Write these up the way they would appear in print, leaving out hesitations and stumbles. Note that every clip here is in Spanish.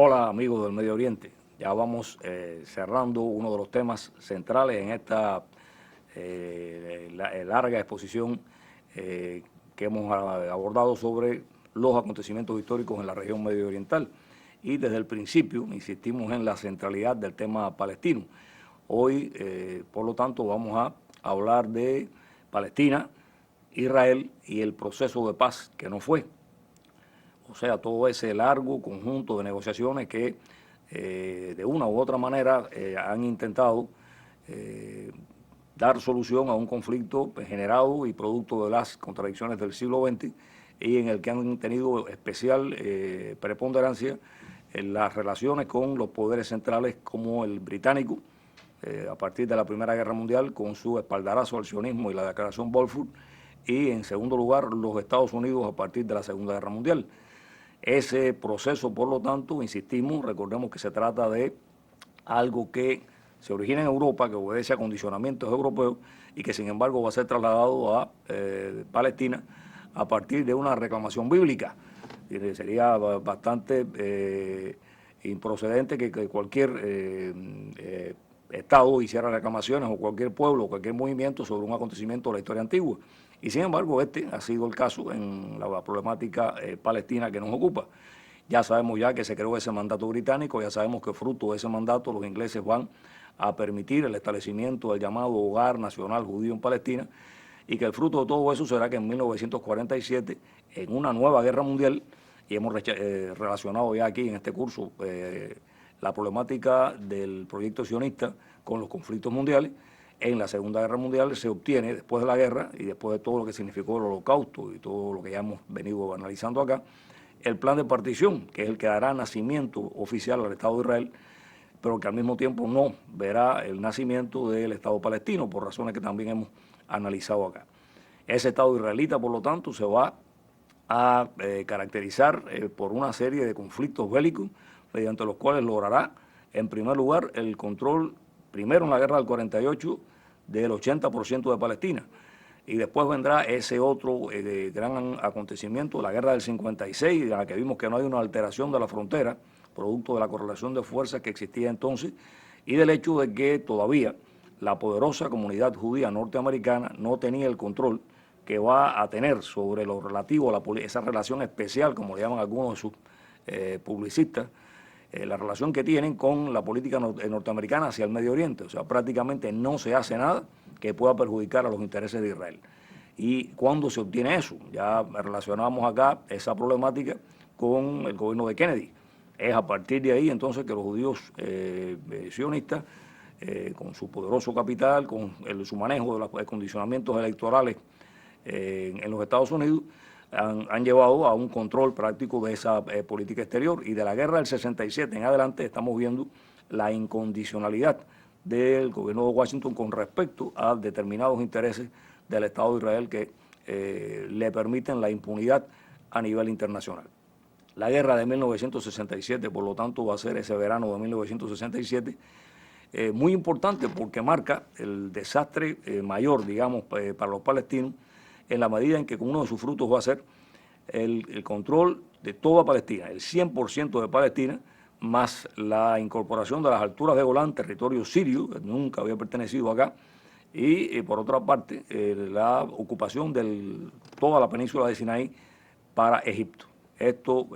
Hola amigos del Medio Oriente, ya vamos cerrando uno de los temas centrales en esta larga exposición que hemos abordado sobre los acontecimientos históricos en la región medio oriental. Y desde el principio insistimos en la centralidad del tema palestino. Hoy, por lo tanto, vamos a hablar de Palestina, Israel y el proceso de paz que no fue. O sea, todo ese largo conjunto de negociaciones que de una u otra manera han intentado dar solución a un conflicto generado y producto de las contradicciones del siglo XX y en el que han tenido especial preponderancia en las relaciones con los poderes centrales como el británico, a partir de la Primera Guerra Mundial, con su espaldarazo al sionismo y la Declaración Balfour, y en segundo lugar los Estados Unidos a partir de la Segunda Guerra Mundial. Ese proceso, por lo tanto, insistimos, recordemos que se trata de algo que se origina en Europa, que obedece a condicionamientos europeos y que sin embargo va a ser trasladado a Palestina a partir de una reclamación bíblica. Sería bastante improcedente que cualquier Estado hiciera reclamaciones, o cualquier pueblo, o cualquier movimiento sobre un acontecimiento de la historia antigua. Y sin embargo, este ha sido el caso en la problemática palestina que nos ocupa. Ya sabemos ya que se creó ese mandato británico, ya sabemos que fruto de ese mandato los ingleses van a permitir el establecimiento del llamado Hogar Nacional Judío en Palestina, y que el fruto de todo eso será que en 1947, en una nueva guerra mundial, y hemos relacionado ya aquí en este curso la problemática del proyecto sionista con los conflictos mundiales, en la Segunda Guerra Mundial se obtiene, después de la guerra y después de todo lo que significó el Holocausto y todo lo que ya hemos venido analizando acá, el plan de partición, que es el que dará nacimiento oficial al Estado de Israel, pero que al mismo tiempo no verá el nacimiento del Estado palestino, por razones que también hemos analizado acá. Ese Estado israelita, por lo tanto, se va a caracterizar por una serie de conflictos bélicos, mediante los cuales logrará, en primer lugar, el control, primero en la guerra del 48, del 80% de Palestina. Y después vendrá ese otro gran acontecimiento, la guerra del 56, en la que vimos que no hay una alteración de la frontera, producto de la correlación de fuerzas que existía entonces, y del hecho de que todavía la poderosa comunidad judía norteamericana no tenía el control que va a tener sobre lo relativo a esa relación especial, como le llaman algunos de sus publicistas, la relación que tienen con la política norteamericana hacia el Medio Oriente. O sea, prácticamente no se hace nada que pueda perjudicar a los intereses de Israel. ¿Y cuándo se obtiene eso? Ya relacionamos acá esa problemática con el gobierno de Kennedy. Es a partir de ahí entonces que los judíos sionistas, con su poderoso capital, con su manejo de los condicionamientos electorales en los Estados Unidos, han llevado a un control práctico de esa política exterior. Y de la guerra del 67 en adelante estamos viendo la incondicionalidad del gobierno de Washington con respecto a determinados intereses del Estado de Israel que le permiten la impunidad a nivel internacional. La guerra de 1967, por lo tanto, va a ser ese verano de 1967, muy importante porque marca el desastre mayor, digamos, para los palestinos, en la medida en que uno de sus frutos va a ser el control de toda Palestina, el 100% de Palestina, más la incorporación de las alturas de Golán, territorio sirio, que nunca había pertenecido acá, y por otra parte, la ocupación de toda la península de Sinaí para Egipto. Esto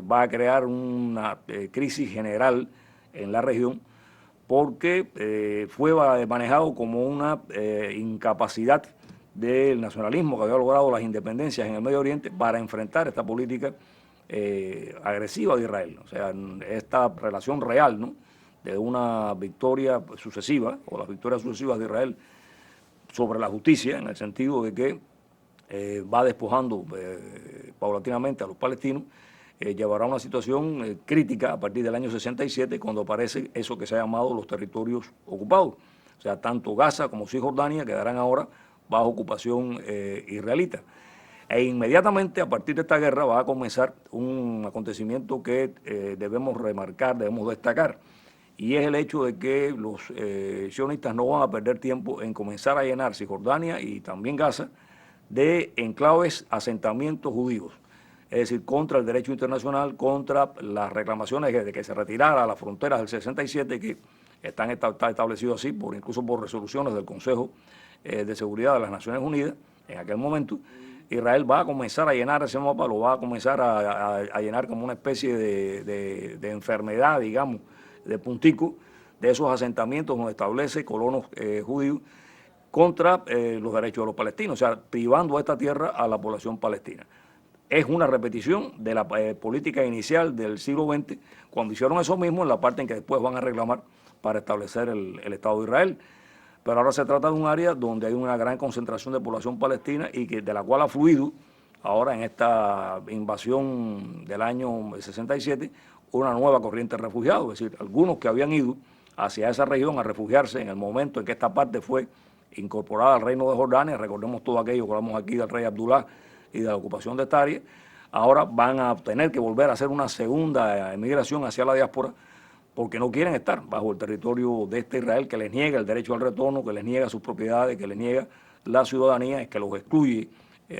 va a crear una crisis general en la región, porque fue manejado como una incapacidad del nacionalismo que había logrado las independencias en el Medio Oriente para enfrentar esta política agresiva de Israel. O sea, esta relación real, ¿no?, de una victoria sucesiva, o las victorias sucesivas de Israel sobre la justicia, en el sentido de que va despojando paulatinamente a los palestinos, llevará a una situación crítica a partir del año 67, cuando aparece eso que se ha llamado los territorios ocupados. O sea, tanto Gaza como Cisjordania quedarán ahora bajo ocupación israelita. E inmediatamente a partir de esta guerra va a comenzar un acontecimiento que debemos remarcar, debemos destacar, y es el hecho de que los sionistas no van a perder tiempo en comenzar a llenar Cisjordania y también Gaza de enclaves, asentamientos judíos. es decir, contra el derecho internacional, contra las reclamaciones de que se retirara a las fronteras del 67, que está establecido así, incluso por resoluciones del Consejo de Seguridad de las Naciones Unidas en aquel momento. Israel va a comenzar a llenar ese mapa, lo va a comenzar a llenar como una especie de enfermedad, digamos, de puntico, de esos asentamientos donde establece colonos judíos contra los derechos de los palestinos, o sea, privando esta tierra a la población palestina. Es una repetición de la política inicial del siglo XX, cuando hicieron eso mismo en la parte en que después van a reclamar para establecer el Estado de Israel. Pero ahora se trata de un área donde hay una gran concentración de población palestina y de la cual ha fluido ahora en esta invasión del año 67 una nueva corriente de refugiados, es decir, algunos que habían ido hacia esa región a refugiarse en el momento en que esta parte fue incorporada al reino de Jordania, recordemos todo aquello que hablamos aquí del rey Abdullah y de la ocupación de esta área, ahora van a tener que volver a hacer una segunda emigración hacia la diáspora, porque no quieren estar bajo el territorio de este Israel que les niega el derecho al retorno, que les niega sus propiedades, que les niega la ciudadanía, que los excluye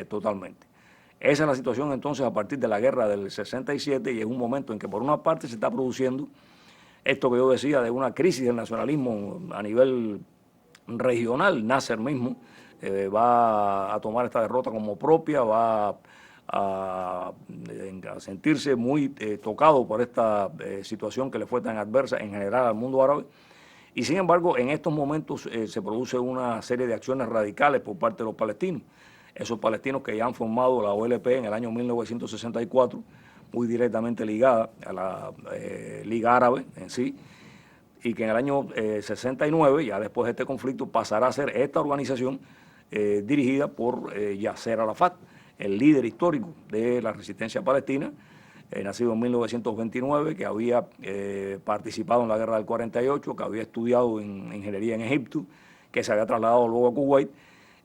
totalmente. Esa es la situación entonces a partir de la guerra del 67 y es un momento en que por una parte se está produciendo esto que yo decía de una crisis del nacionalismo a nivel regional. Nasser mismo va a tomar esta derrota como propia, va a sentirse muy tocado por esta situación que le fue tan adversa en general al mundo árabe. Y sin embargo, en estos momentos se produce una serie de acciones radicales por parte de los palestinos. Esos palestinos que ya han formado la OLP en el año 1964, muy directamente ligada a la Liga Árabe en sí, y que en el año 69, ya después de este conflicto, pasará a ser esta organización dirigida por Yasser Arafat, el líder histórico de la resistencia palestina, nacido en 1929, que había participado en la guerra del 48, que había estudiado en ingeniería en Egipto, que se había trasladado luego a Kuwait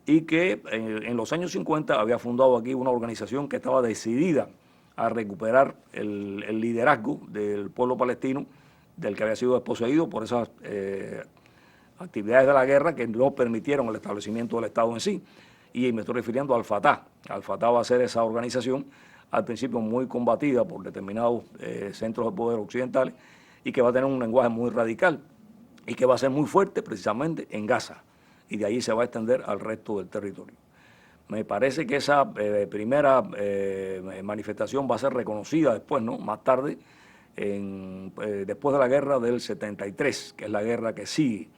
y que en los años 50 había fundado aquí una organización que estaba decidida a recuperar el liderazgo del pueblo palestino, del que había sido desposeído por esas actividades de la guerra que no permitieron el establecimiento del Estado en sí. Y me estoy refiriendo al Fatah. Al Fatah va a ser esa organización, al principio muy combatida por determinados centros de poder occidentales, y que va a tener un lenguaje muy radical, y que va a ser muy fuerte precisamente en Gaza, y de ahí se va a extender al resto del territorio. Me parece que esa primera manifestación va a ser reconocida después, ¿no? Más tarde, después de la guerra del 73, que es la guerra que sigue.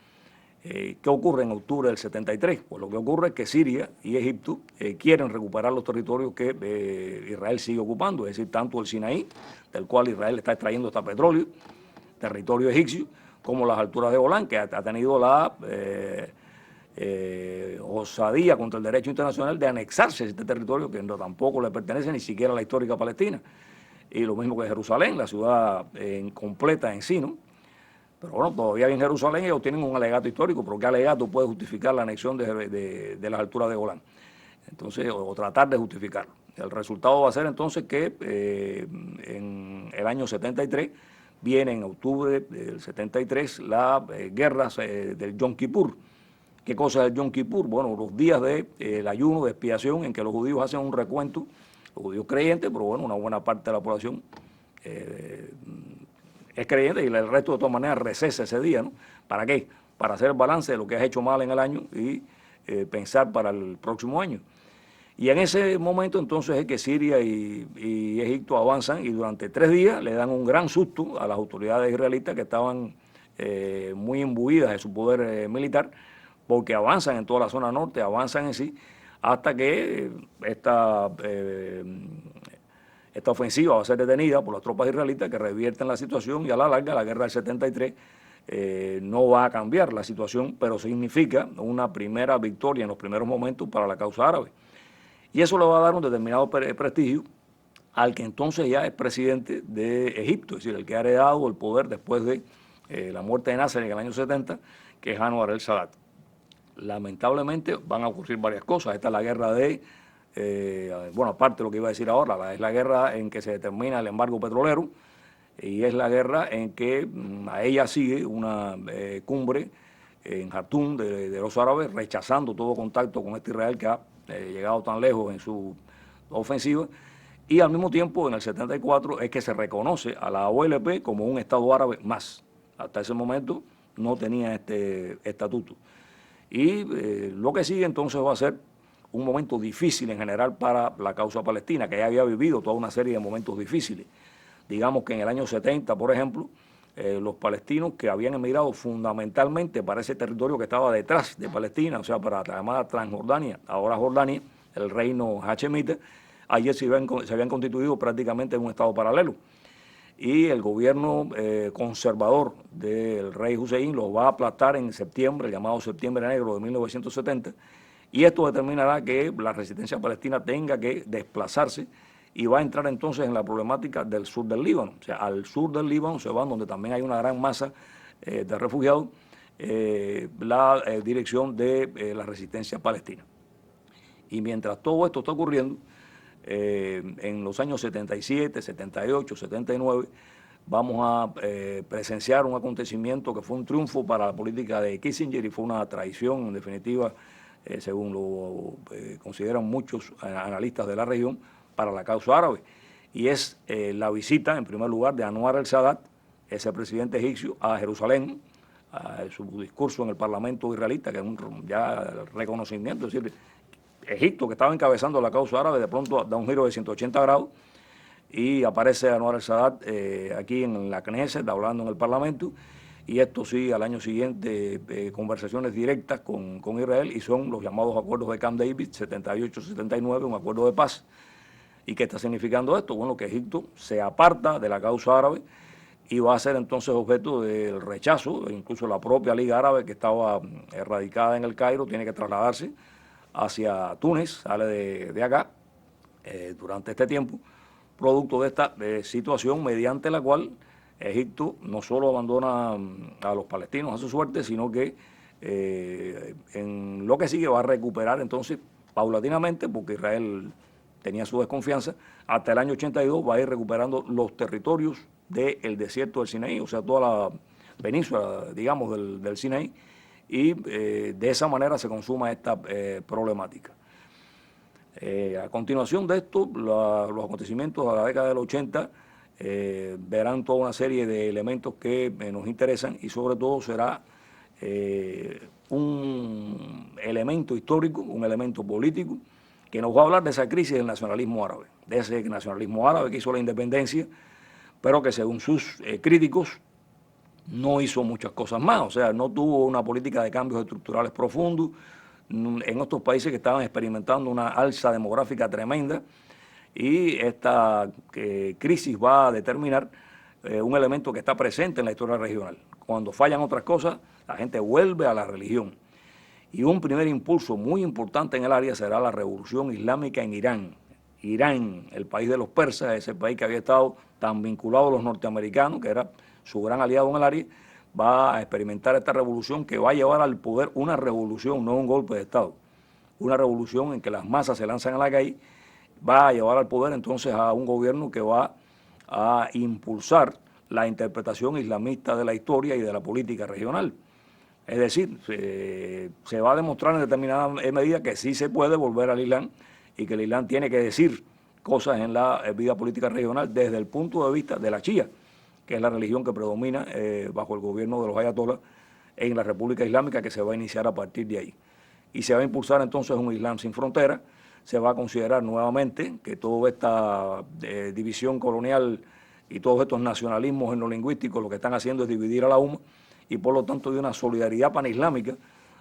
¿Qué ocurre en octubre del 73? Pues lo que ocurre es que Siria y Egipto quieren recuperar los territorios que Israel sigue ocupando, es decir, tanto el Sinaí, del cual Israel está extrayendo hasta petróleo, territorio egipcio, como las alturas de Golán, que ha tenido la osadía contra el derecho internacional de anexarse a este territorio que tampoco le pertenece ni siquiera a la histórica Palestina. Y lo mismo que Jerusalén, la ciudad completa en sí, ¿no? Pero bueno, todavía en Jerusalén ellos tienen un alegato histórico, pero ¿qué alegato puede justificar la anexión de las alturas de Golán? Entonces, o tratar de justificarlo. El resultado va a ser entonces que en el año 73 viene en octubre del 73 la guerra del Yom Kippur. ¿Qué cosa es el Yom Kippur? Bueno, los días del ayuno de expiación en que los judíos hacen un recuento, los judíos creyentes, pero bueno, una buena parte de la población es creyente y el resto de todas maneras recesa ese día, ¿no? ¿Para qué? Para hacer el balance de lo que has hecho mal en el año y pensar para el próximo año. Y en ese momento entonces es que Siria y Egipto avanzan y durante 3 días le dan un gran susto a las autoridades israelitas que estaban muy imbuidas de su poder militar, porque avanzan en toda la zona norte, avanzan en sí, hasta que esta ofensiva va a ser detenida por las tropas israelitas que revierten la situación y a la larga la guerra del 73 no va a cambiar la situación, pero significa una primera victoria en los primeros momentos para la causa árabe. Y eso le va a dar un determinado prestigio al que entonces ya es presidente de Egipto, es decir, el que ha heredado el poder después de la muerte de Nasser en el año 70, que es Anwar el-Sadat. Lamentablemente van a ocurrir varias cosas. Esta es la guerra bueno, aparte de lo que iba a decir ahora, es la guerra en que se determina el embargo petrolero y es la guerra en que a ella sigue una cumbre en Jartum de los árabes rechazando todo contacto con este Israel que ha llegado tan lejos en su ofensiva y al mismo tiempo en el 74 es que se reconoce a la OLP como un Estado árabe más. Hasta ese momento no tenía este estatuto. Y lo que sigue entonces va a ser un momento difícil en general para la causa palestina, que ya había vivido toda una serie de momentos difíciles. Digamos que en el año 70, por ejemplo, los palestinos que habían emigrado fundamentalmente para ese territorio que estaba detrás de Palestina, o sea, para la llamada Transjordania, ahora Jordania, el reino hachemita, ayer se habían constituido prácticamente en un estado paralelo. Y el gobierno conservador del rey Hussein los va a aplastar en septiembre, el llamado Septiembre Negro de 1970, y esto determinará que la resistencia palestina tenga que desplazarse y va a entrar entonces en la problemática del sur del Líbano. O sea, al sur del Líbano se van, donde también hay una gran masa de refugiados, la dirección de la resistencia palestina. Y mientras todo esto está ocurriendo, en los años 77, 78, 79, vamos a presenciar un acontecimiento que fue un triunfo para la política de Kissinger y fue una traición, en definitiva, según lo consideran muchos analistas de la región, para la causa árabe. Y es la visita, en primer lugar, de Anwar el-Sadat, ese presidente egipcio, a Jerusalén, a su discurso en el Parlamento israelita, que es un ya reconocimiento, es decir, Egipto, que estaba encabezando la causa árabe, de pronto da un giro de 180 grados y aparece Anwar el-Sadat aquí en la Knesset, hablando en el Parlamento, y esto sí, al año siguiente, conversaciones directas con Israel, y son los llamados acuerdos de Camp David, 78-79, un acuerdo de paz. ¿Y qué está significando esto? Bueno, que Egipto se aparta de la causa árabe y va a ser entonces objeto del rechazo, incluso la propia Liga Árabe, que estaba radicada en el Cairo, tiene que trasladarse hacia Túnez, sale de acá durante este tiempo, producto de esta situación mediante la cual Egipto no solo abandona a los palestinos a su suerte, sino que en lo que sigue va a recuperar entonces paulatinamente, porque Israel tenía su desconfianza, hasta el año 82 va a ir recuperando los territorios del desierto del Sinaí, o sea, toda la península, digamos, del Sinaí, y de esa manera se consuma esta problemática. A continuación de esto, los acontecimientos de la década del 80 verán toda una serie de elementos que nos interesan y sobre todo será un elemento histórico, un elemento político, que nos va a hablar de esa crisis del nacionalismo árabe, de ese nacionalismo árabe que hizo la independencia, pero que según sus críticos no hizo muchas cosas más, o sea, no tuvo una política de cambios estructurales profundos en estos países que estaban experimentando una alza demográfica tremenda, y esta crisis va a determinar un elemento que está presente en la historia regional. Cuando fallan otras cosas, la gente vuelve a la religión. Y un primer impulso muy importante en el área será la revolución islámica en Irán. Irán, el país de los persas, ese país que había estado tan vinculado a los norteamericanos, que era su gran aliado en el área, va a experimentar esta revolución que va a llevar al poder una revolución, no un golpe de Estado. Una revolución en que las masas se lanzan a la calle, va a llevar al poder entonces a un gobierno que va a impulsar la interpretación islamista de la historia y de la política regional. Es decir, se va a demostrar en determinada medida que sí se puede volver al Islam y que el Islam tiene que decir cosas en la vida política regional desde el punto de vista de la Shia, que es la religión que predomina bajo el gobierno de los ayatolás en la República Islámica, que se va a iniciar a partir de ahí. Y se va a impulsar entonces un Islam sin fronteras, se va a considerar nuevamente que toda esta división colonial y todos estos nacionalismos en lo lingüístico lo que están haciendo es dividir a la umma, y por lo tanto de una solidaridad panislámica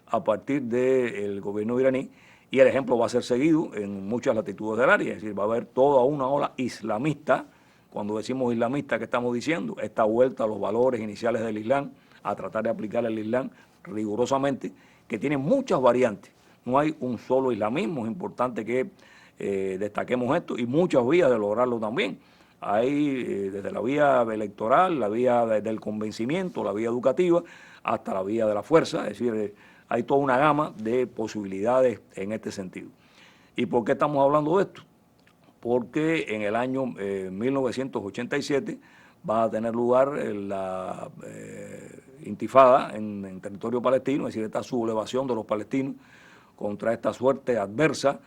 a partir del gobierno iraní, y el ejemplo va a ser seguido en muchas latitudes del área, es decir, va a haber toda una ola islamista. Cuando decimos islamista, ¿qué estamos diciendo? Esta vuelta a los valores iniciales del Islam, a tratar de aplicar el Islam rigurosamente, que tiene muchas variantes. No hay un solo islamismo, es importante que destaquemos esto, y muchas vías de lograrlo también. Hay desde la vía electoral, la vía del convencimiento, la vía educativa, hasta la vía de la fuerza, es decir, hay toda una gama de posibilidades en este sentido. ¿Y por qué estamos hablando de esto? Porque en el año 1987 va a tener lugar la intifada en territorio palestino, es decir, esta sublevación de los palestinos contra esta suerte adversa,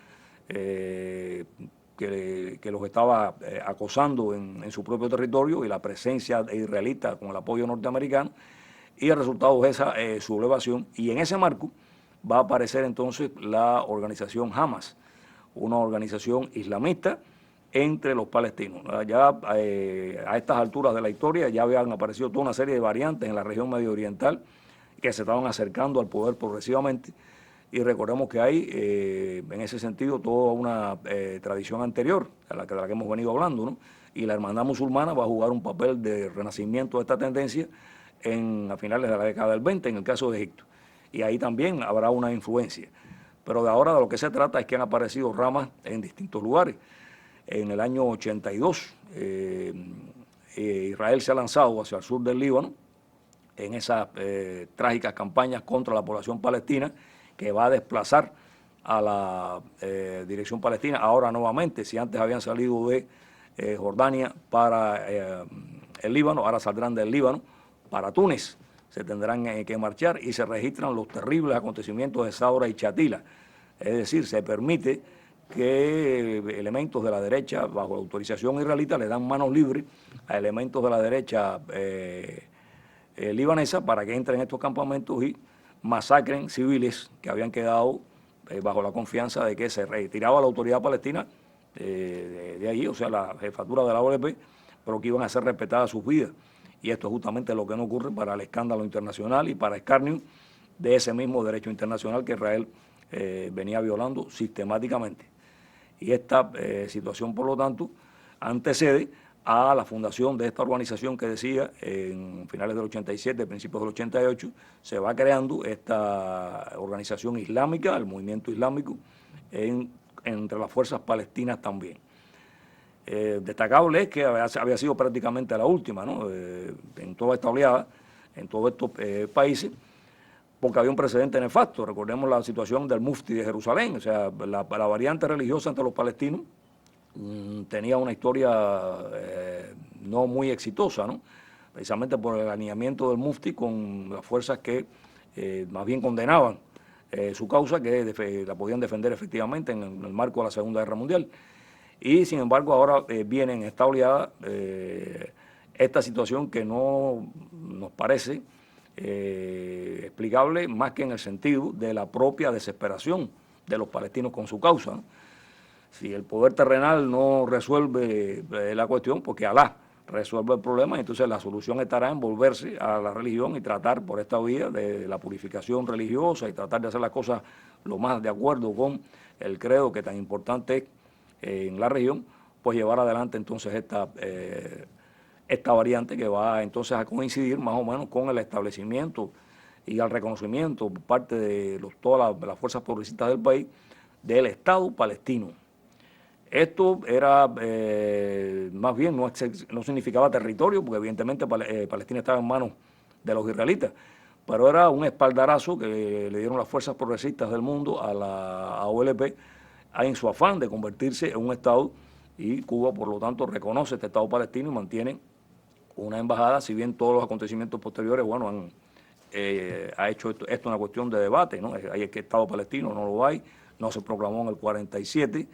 que los estaba acosando en su propio territorio, y la presencia israelita con el apoyo norteamericano, y el resultado es esa sublevación. Y en ese marco va a aparecer entonces la organización Hamas, una organización islamista entre los palestinos. Ya a estas alturas de la historia ya habían aparecido toda una serie de variantes en la región medio oriental que se estaban acercando al poder progresivamente, y recordemos que hay en ese sentido toda una tradición anterior de la que hemos venido hablando, ¿no? Y la hermandad musulmana va a jugar un papel de renacimiento de esta tendencia a finales de la década del 20, en el caso de Egipto. Y ahí también habrá una influencia. Pero de ahora de lo que se trata es que han aparecido ramas en distintos lugares. En el año 82, Israel se ha lanzado hacia el sur del Líbano en esas trágicas campañas contra la población palestina, que va a desplazar a la dirección palestina ahora nuevamente. Si antes habían salido de Jordania para el Líbano, ahora saldrán del Líbano para Túnez. Se tendrán que marchar, y se registran los terribles acontecimientos de Saura y Chatila. Es decir, se permite que elementos de la derecha, bajo la autorización israelita, le dan manos libres a elementos de la derecha libanesa para que entren en estos campamentos y masacren civiles que habían quedado bajo la confianza de que se retiraba la autoridad palestina de allí, o sea, la jefatura de la OLP, pero que iban a ser respetadas sus vidas. Y esto es justamente lo que no ocurre para el escándalo internacional y para escarnio de ese mismo derecho internacional que Israel venía violando sistemáticamente. Y esta situación, por lo tanto, antecede a la fundación de esta organización que decía en finales del 87, principios del 88, se va creando esta organización islámica, el movimiento islámico, entre las fuerzas palestinas también. Destacable es que había sido prácticamente la última, ¿no? En toda esta oleada, en todos estos países, porque había un precedente nefasto. Recordemos la situación del Mufti de Jerusalén, o sea, la variante religiosa entre los palestinos tenía una historia no muy exitosa, ¿no? Precisamente por el alineamiento del Mufti con las fuerzas que más bien condenaban su causa, que la podían defender efectivamente en el marco de la Segunda Guerra Mundial. Y sin embargo ahora viene en esta oleada esta situación que no nos parece explicable más que en el sentido de la propia desesperación de los palestinos con su causa, ¿no? Si el poder terrenal no resuelve la cuestión, porque Alá resuelve el problema, entonces la solución estará en volverse a la religión y tratar por esta vía de la purificación religiosa y tratar de hacer las cosas lo más de acuerdo con el credo que tan importante es en la región, pues llevar adelante entonces esta variante que va entonces a coincidir más o menos con el establecimiento y al reconocimiento por parte de todas las fuerzas progresistas del país del Estado palestino. Esto era más bien, no significaba territorio, porque evidentemente Palestina estaba en manos de los israelitas, pero era un espaldarazo que le dieron las fuerzas progresistas del mundo a la OLP en su afán de convertirse en un Estado, y Cuba, por lo tanto, reconoce este Estado palestino y mantiene una embajada, si bien todos los acontecimientos posteriores, bueno, ha hecho esto una cuestión de debate, ¿no? Hay que Estado palestino, no lo hay, no se proclamó en el 47,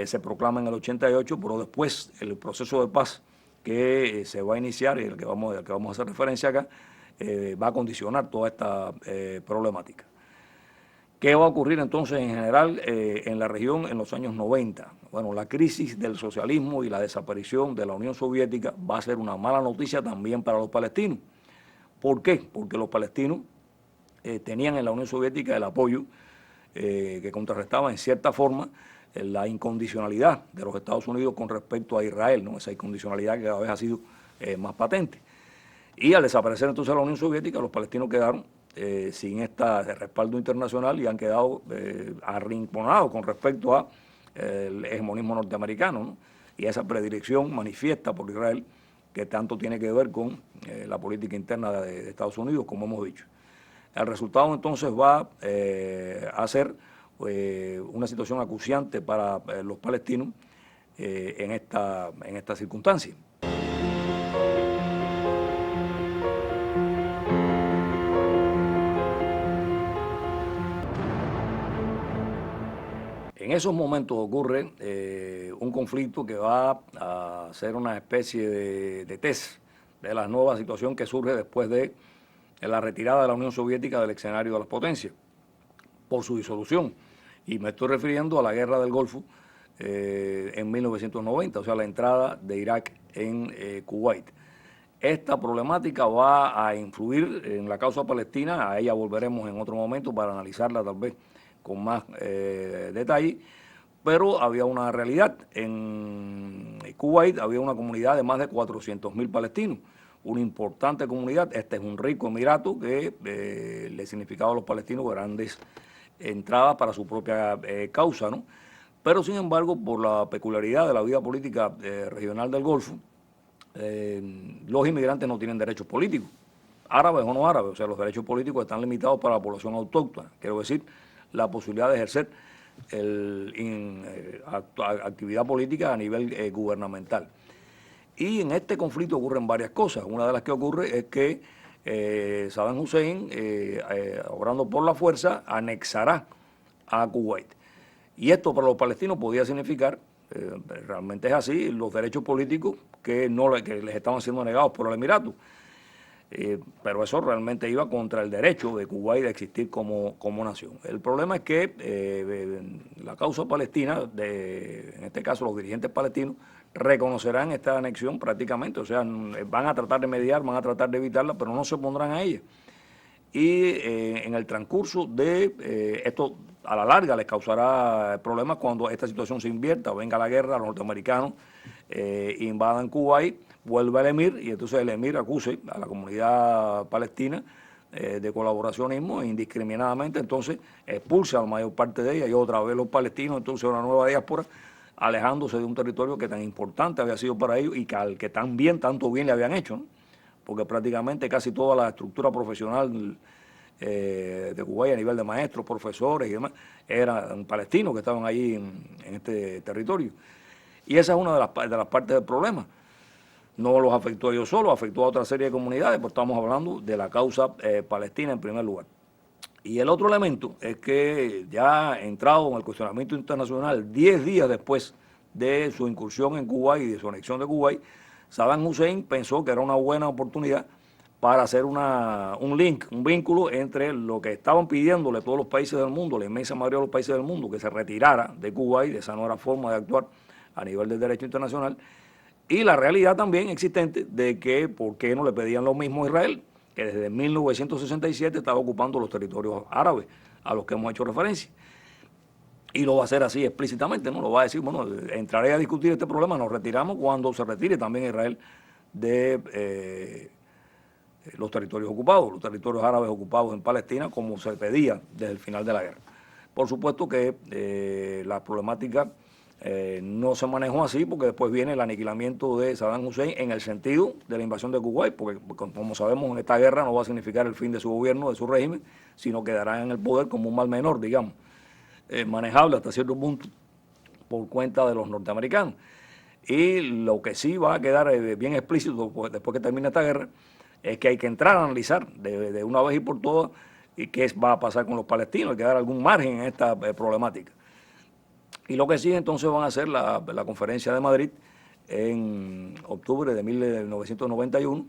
se proclama en el 88, pero después el proceso de paz que se va a iniciar y al que vamos a hacer referencia acá, va a condicionar toda esta problemática. ¿Qué va a ocurrir entonces en general en la región en los años 90? Bueno, la crisis del socialismo y la desaparición de la Unión Soviética va a ser una mala noticia también para los palestinos. ¿Por qué? Porque los palestinos tenían en la Unión Soviética el apoyo que contrarrestaba en cierta forma la incondicionalidad de los Estados Unidos con respecto a Israel, ¿no? Esa incondicionalidad que cada vez ha sido más patente. Y al desaparecer entonces la Unión Soviética, los palestinos quedaron sin este respaldo internacional y han quedado arrinconados con respecto a el hegemonismo norteamericano, ¿no? Y esa predilección manifiesta por Israel, que tanto tiene que ver con la política interna de Estados Unidos, como hemos dicho. El resultado entonces va a ser una situación acuciante para los palestinos en esta circunstancia. En esos momentos ocurre un conflicto que va a ser una especie de test de la nueva situación que surge después de la retirada de la Unión Soviética del escenario de las potencias por su disolución. Y me estoy refiriendo a la guerra del Golfo en 1990, o sea, la entrada de Irak en Kuwait. Esta problemática va a influir en la causa palestina, a ella volveremos en otro momento para analizarla tal vez con más detalle, pero había una realidad. En Kuwait había una comunidad de más de 400.000 palestinos, una importante comunidad. Este es un rico emirato que le significaba a los palestinos grandes entradas para su propia causa, ¿no? Pero sin embargo, por la peculiaridad de la vida política regional del Golfo, los inmigrantes no tienen derechos políticos, árabes o no árabes, o sea, los derechos políticos están limitados para la población autóctona, quiero decir, la posibilidad de ejercer actividad política a nivel gubernamental. Y en este conflicto ocurren varias cosas. Una de las que ocurre es que Saddam Hussein, obrando por la fuerza, anexará a Kuwait. Y esto para los palestinos podía significar, realmente es así, los derechos políticos que les estaban siendo negados por el Emirato. Pero eso realmente iba contra el derecho de Kuwait de existir como nación. El problema es que la causa palestina, en este caso los dirigentes palestinos, reconocerán esta anexión prácticamente, o sea, van a tratar de mediar, van a tratar de evitarla, pero no se opondrán a ella. Y en el transcurso de esto, a la larga les causará problemas cuando esta situación se invierta, venga la guerra, los norteamericanos invadan Kuwait, vuelve el emir y entonces el emir acuse a la comunidad palestina de colaboracionismo indiscriminadamente, entonces expulsa a la mayor parte de ella y otra vez los palestinos, entonces una nueva diáspora, alejándose de un territorio que tan importante había sido para ellos y que al que tanto bien le habían hecho, ¿no? Porque prácticamente casi toda la estructura profesional de Kuwait a nivel de maestros, profesores y demás, eran palestinos que estaban allí en este territorio. Y esa es una de las partes del problema. No los afectó a ellos solos, afectó a otra serie de comunidades, porque estamos hablando de la causa palestina en primer lugar. Y el otro elemento es que ya entrado en el cuestionamiento internacional, 10 días después de su incursión en Kuwait y de su anexión de Kuwait, Saddam Hussein pensó que era una buena oportunidad para hacer un link, un vínculo entre lo que estaban pidiéndole todos los países del mundo, la inmensa mayoría de los países del mundo, que se retirara de Kuwait, esa no era forma de actuar a nivel del derecho internacional, y la realidad también existente de que por qué no le pedían lo mismo a Israel, que desde 1967 estaba ocupando los territorios árabes a los que hemos hecho referencia. Y lo va a hacer así explícitamente, ¿no? Lo va a decir, bueno, entraré a discutir este problema, nos retiramos cuando se retire también Israel de los territorios ocupados, los territorios árabes ocupados en Palestina, como se pedía desde el final de la guerra. Por supuesto que la problemática no se manejó así, porque después viene el aniquilamiento de Saddam Hussein en el sentido de la invasión de Kuwait, porque como sabemos en esta guerra no va a significar el fin de su gobierno, de su régimen, sino quedará en el poder como un mal menor, digamos, manejable hasta cierto punto por cuenta de los norteamericanos. Y lo que sí va a quedar bien explícito después que termine esta guerra es que hay que entrar a analizar de una vez y por todas y qué va a pasar con los palestinos, hay que dar algún margen en esta problemática. Y lo que sí entonces van a hacer la conferencia de Madrid en octubre de 1991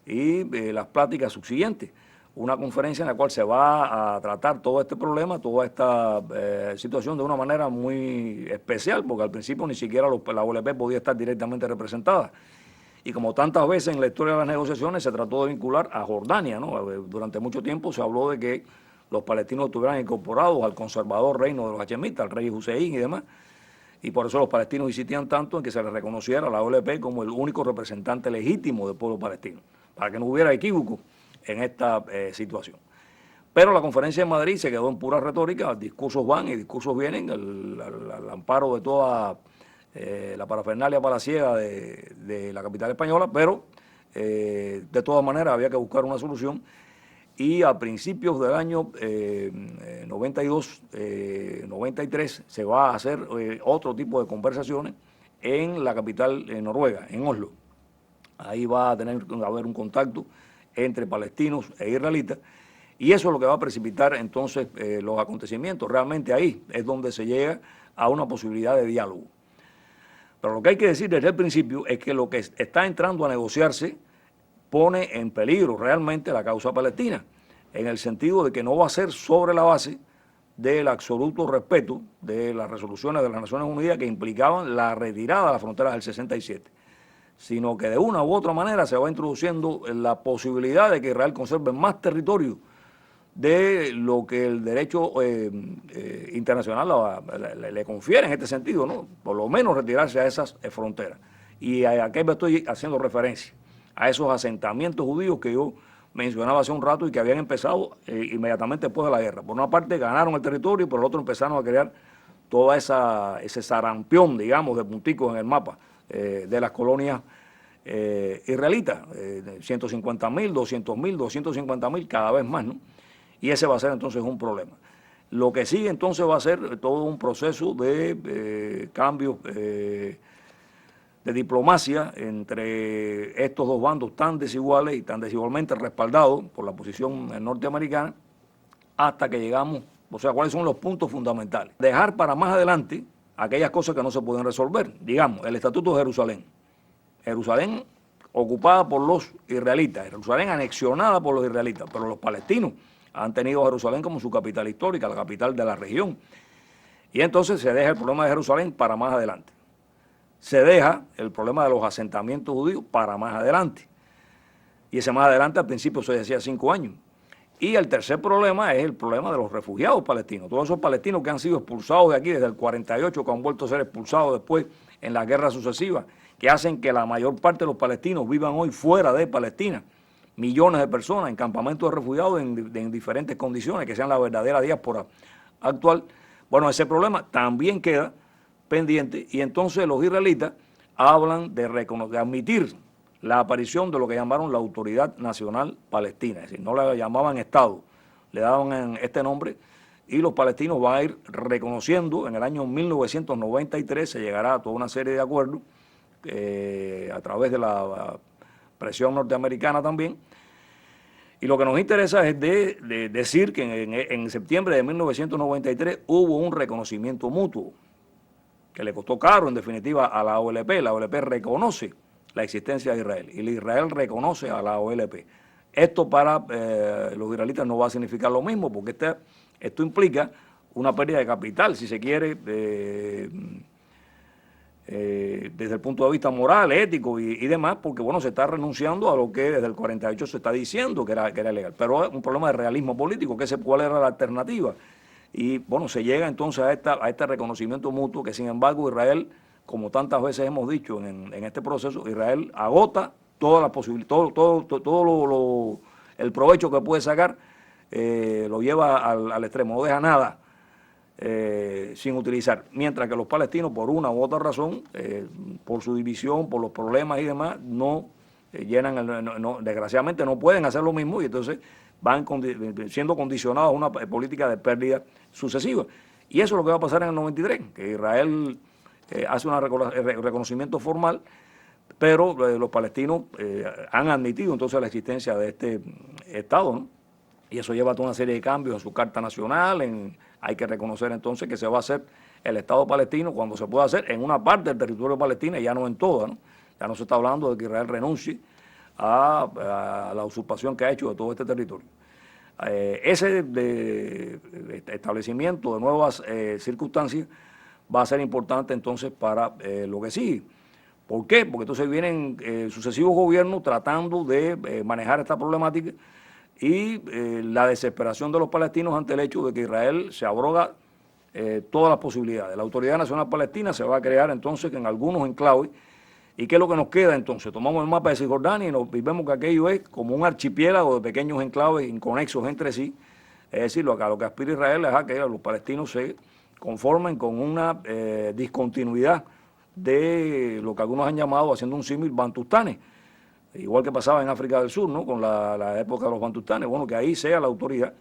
y las pláticas subsiguientes. Una conferencia en la cual se va a tratar todo este problema, toda esta situación de una manera muy especial, porque al principio ni siquiera la OLP podía estar directamente representada. Y como tantas veces en la historia de las negociaciones se trató de vincular a Jordania, ¿no? Durante mucho tiempo se habló de que los palestinos estuvieran incorporados al conservador reino de los hachemitas, al rey Hussein y demás. Y por eso los palestinos insistían tanto en que se les reconociera a la OLP como el único representante legítimo del pueblo palestino, para que no hubiera equívoco en esta situación. Pero la conferencia de Madrid se quedó en pura retórica, discursos van y discursos vienen, al amparo de toda la parafernalia palaciega de la capital española, pero de todas maneras había que buscar una solución. Y a principios del año 92, 93, se va a hacer otro tipo de conversaciones en la capital noruega, en Oslo. Ahí va a haber un contacto entre palestinos e israelitas, y eso es lo que va a precipitar entonces los acontecimientos. Realmente ahí es donde se llega a una posibilidad de diálogo. Pero lo que hay que decir desde el principio es que lo que está entrando a negociarse pone en peligro realmente la causa palestina, en el sentido de que no va a ser sobre la base del absoluto respeto de las resoluciones de las Naciones Unidas que implicaban la retirada de las fronteras del 67, sino que de una u otra manera se va introduciendo la posibilidad de que Israel conserve más territorio de lo que el derecho internacional le confiere en este sentido, ¿no? Por lo menos retirarse a esas fronteras. Y a qué me estoy haciendo referencia, a esos asentamientos judíos que yo mencionaba hace un rato y que habían empezado inmediatamente después de la guerra. Por una parte ganaron el territorio y por el otro empezaron a crear toda ese sarampión, digamos, de punticos en el mapa de las colonias israelitas, 150.000, 200.000, 250.000, cada vez más, ¿no? Y ese va a ser entonces un problema. Lo que sigue entonces va a ser todo un proceso de cambios de diplomacia entre estos dos bandos tan desiguales y tan desigualmente respaldados por la posición norteamericana, hasta que llegamos, o sea, cuáles son los puntos fundamentales. Dejar para más adelante aquellas cosas que no se pueden resolver. Digamos, el Estatuto de Jerusalén. Jerusalén ocupada por los israelitas, Jerusalén anexionada por los israelitas, pero los palestinos han tenido a Jerusalén como su capital histórica, la capital de la región. Y entonces se deja el problema de Jerusalén para más adelante. Se deja el problema de los asentamientos judíos para más adelante. Y ese más adelante al principio se decía 5 años. Y el tercer problema es el problema de los refugiados palestinos. Todos esos palestinos que han sido expulsados de aquí desde el 48, que han vuelto a ser expulsados después en las guerras sucesivas, que hacen que la mayor parte de los palestinos vivan hoy fuera de Palestina. Millones de personas en campamentos de refugiados en diferentes condiciones, que sean la verdadera diáspora actual. Bueno, ese problema también queda pendiente y entonces los israelitas hablan de admitir la aparición de lo que llamaron la Autoridad Nacional Palestina, es decir, no la llamaban Estado, le daban este nombre y los palestinos van a ir reconociendo. En el año 1993 se llegará a toda una serie de acuerdos a través de la presión norteamericana también. Y lo que nos interesa es de decir que en septiembre de 1993 hubo un reconocimiento mutuo que le costó caro en definitiva a la OLP. La OLP reconoce la existencia de Israel y Israel reconoce a la OLP. Esto para los israelitas no va a significar lo mismo, porque esto implica una pérdida de capital, si se quiere, desde el punto de vista moral, ético y demás, porque bueno, se está renunciando a lo que desde el 48 se está diciendo que era legal. Pero es un problema de realismo político, cuál era la alternativa. Y bueno, se llega entonces a este reconocimiento mutuo que sin embargo Israel, como tantas veces hemos dicho en este proceso, Israel agota todas las posibilidades, todo el provecho que puede sacar, lo lleva al extremo, no deja nada sin utilizar, mientras que los palestinos por una u otra razón, por su división, por los problemas y demás, no desgraciadamente no pueden hacer lo mismo y entonces van siendo condicionados a una política de pérdida sucesiva. Y eso es lo que va a pasar en el 93, que Israel hace un reconocimiento formal, pero los palestinos han admitido entonces la existencia de este Estado, ¿no? Y eso lleva a toda una serie de cambios en su Carta Nacional. Hay que reconocer entonces que se va a hacer el Estado palestino cuando se pueda hacer en una parte del territorio palestino y ya no en toda, ¿no? Ya no se está hablando de que Israel renuncie a la usurpación que ha hecho de todo este territorio. Ese establecimiento de nuevas circunstancias va a ser importante entonces para lo que sigue. ¿Por qué? Porque entonces vienen sucesivos gobiernos tratando de manejar esta problemática y la desesperación de los palestinos ante el hecho de que Israel se abroga todas las posibilidades. La Autoridad Nacional Palestina se va a crear entonces en algunos enclaves. ¿Y qué es lo que nos queda entonces? Tomamos el mapa de Cisjordania y vemos que aquello es como un archipiélago de pequeños enclaves inconexos entre sí. Es decir, lo que aspira Israel es a que los palestinos se conformen con una discontinuidad de lo que algunos han llamado, haciendo un símil, bantustanes. Igual que pasaba en África del Sur, ¿no? Con la época de los bantustanes. Bueno, que ahí sea la autoridad.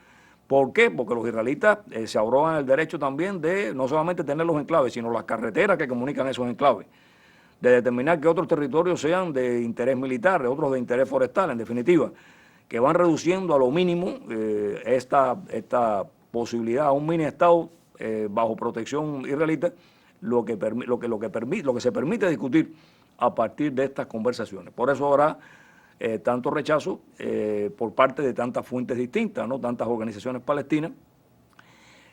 ¿Por qué? Porque los israelitas se abrogan el derecho también de no solamente tener los enclaves, sino las carreteras que comunican esos enclaves, de determinar que otros territorios sean de interés militar, otros de interés forestal, en definitiva, que van reduciendo a lo mínimo esta posibilidad a un mini Estado bajo protección israelita, lo que se permite discutir a partir de estas conversaciones. Por eso habrá tanto rechazo por parte de tantas fuentes distintas, ¿no? Tantas organizaciones palestinas.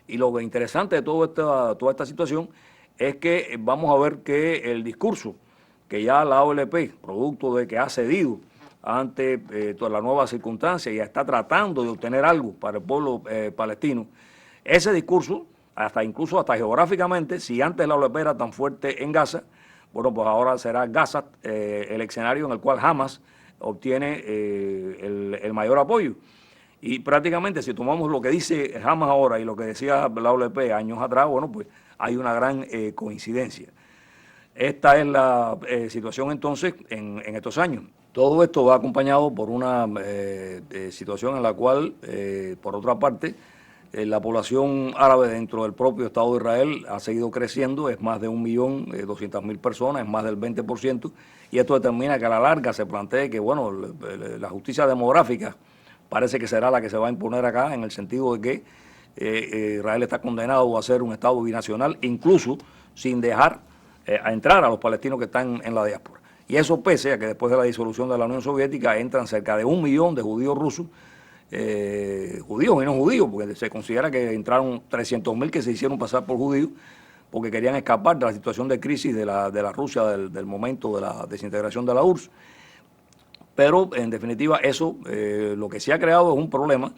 Y lo interesante de toda esta situación es que vamos a ver que el discurso que ya la OLP, producto de que ha cedido ante toda la nueva circunstancia y está tratando de obtener algo para el pueblo palestino, ese discurso, incluso hasta geográficamente, si antes la OLP era tan fuerte en Gaza, bueno, pues ahora será Gaza el escenario en el cual Hamas obtiene el mayor apoyo. Y prácticamente si tomamos lo que dice Hamas ahora y lo que decía la OLP años atrás, bueno, pues hay una gran coincidencia. Esta es la situación entonces en estos años. Todo esto va acompañado por una situación en la cual, por otra parte, la población árabe dentro del propio Estado de Israel ha seguido creciendo, es más de 1.200.000 personas, es más del 20%, y esto determina que a la larga se plantee que, bueno, la justicia demográfica parece que será la que se va a imponer acá, en el sentido de que Israel está condenado a ser un Estado binacional, incluso sin dejar a entrar a los palestinos que están en la diáspora. Y eso pese a que después de la disolución de la Unión Soviética entran cerca de 1 millón de judíos rusos, judíos y no judíos, porque se considera que entraron 300.000 que se hicieron pasar por judíos porque querían escapar de la situación de crisis de la Rusia del momento de la desintegración de la URSS. Pero en definitiva eso lo que se ha creado es un problema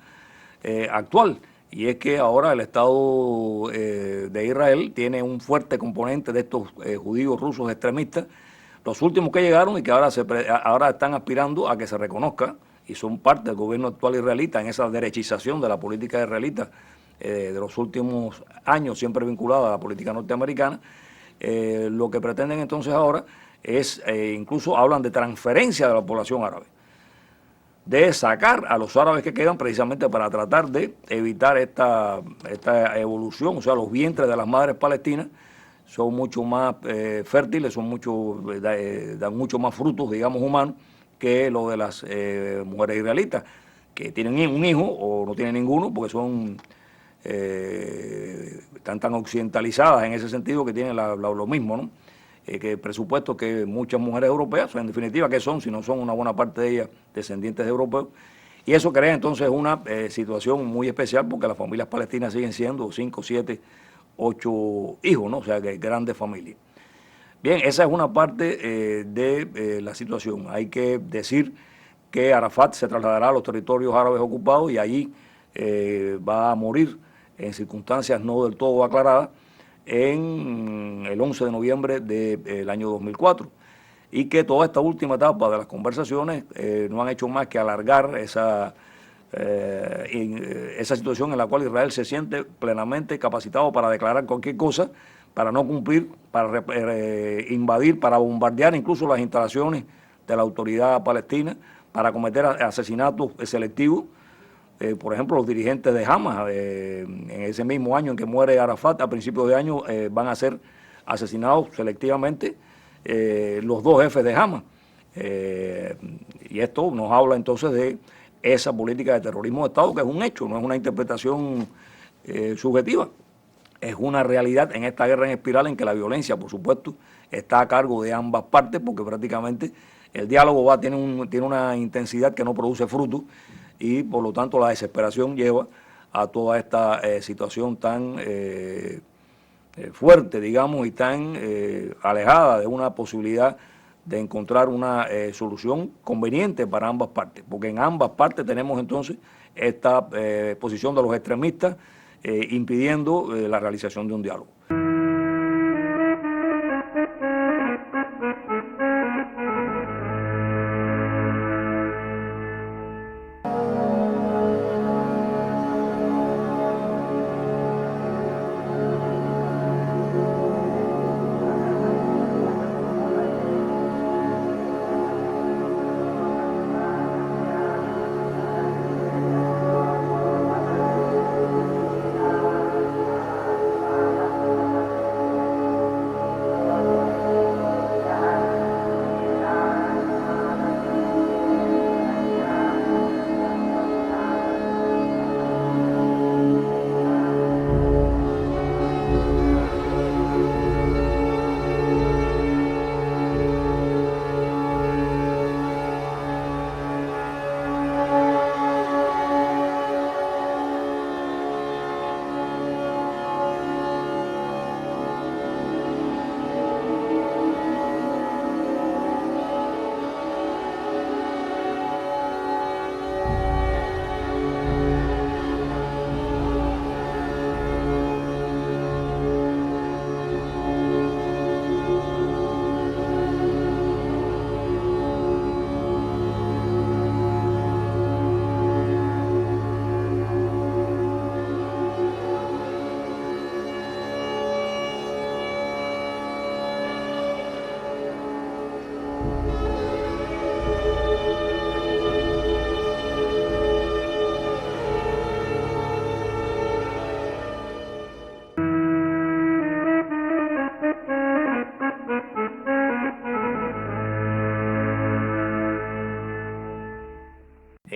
actual, y es que ahora el Estado de Israel tiene un fuerte componente de estos judíos rusos extremistas, los últimos que llegaron y que ahora están aspirando a que se reconozca, y son parte del gobierno actual israelita en esa derechización de la política israelita de los últimos años, siempre vinculada a la política norteamericana. Lo que pretenden entonces ahora es, incluso hablan de transferencia de la población árabe, de sacar a los árabes que quedan precisamente para tratar de evitar esta evolución. O sea, los vientres de las madres palestinas son mucho más fértiles, dan mucho más frutos, digamos, humanos, que lo de las mujeres israelitas, que tienen un hijo o no tienen ninguno, porque están tan occidentalizadas en ese sentido que tienen lo mismo, ¿no? Que el presupuesto que muchas mujeres europeas, en definitiva, que son, si no son una buena parte de ellas descendientes de europeos. Y eso crea entonces una situación muy especial, porque las familias palestinas siguen siendo 5, 7, 8 hijos, ¿no? O sea, que grandes familias. Bien, esa es una parte de la situación. Hay que decir que Arafat se trasladará a los territorios árabes ocupados y allí va a morir en circunstancias no del todo aclaradas en el 11 de noviembre del año 2004. Y que toda esta última etapa de las conversaciones no han hecho más que alargar esa situación en la cual Israel se siente plenamente capacitado para declarar cualquier cosa, para no cumplir, para invadir, para bombardear incluso las instalaciones de la autoridad palestina, para cometer asesinatos selectivos. Por ejemplo, los dirigentes de Hamas, en ese mismo año en que muere Arafat, a principios de año, van a ser asesinados selectivamente los 2 jefes de Hamas. Y esto nos habla entonces de esa política de terrorismo de Estado, que es un hecho, no es una interpretación subjetiva. Es una realidad en esta guerra en espiral en que la violencia, por supuesto, está a cargo de ambas partes, porque prácticamente el diálogo tiene una intensidad que no produce frutos, y por lo tanto la desesperación lleva a toda esta situación tan fuerte, digamos, y tan alejada de una posibilidad de encontrar una solución conveniente para ambas partes, porque en ambas partes tenemos entonces esta posición de los extremistas impidiendo la realización de un diálogo.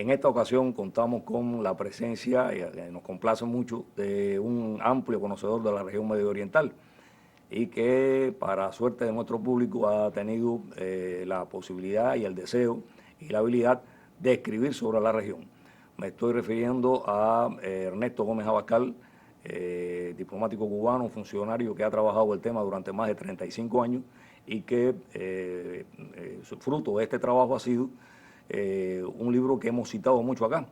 En esta ocasión contamos con la presencia, y nos complace mucho, de un amplio conocedor de la región medio oriental y que, para suerte de nuestro público, ha tenido la posibilidad y el deseo y la habilidad de escribir sobre la región. Me estoy refiriendo a Ernesto Gómez Abascal, diplomático cubano, funcionario que ha trabajado el tema durante más de 35 años y que fruto de este trabajo ha sido un libro que hemos citado mucho acá,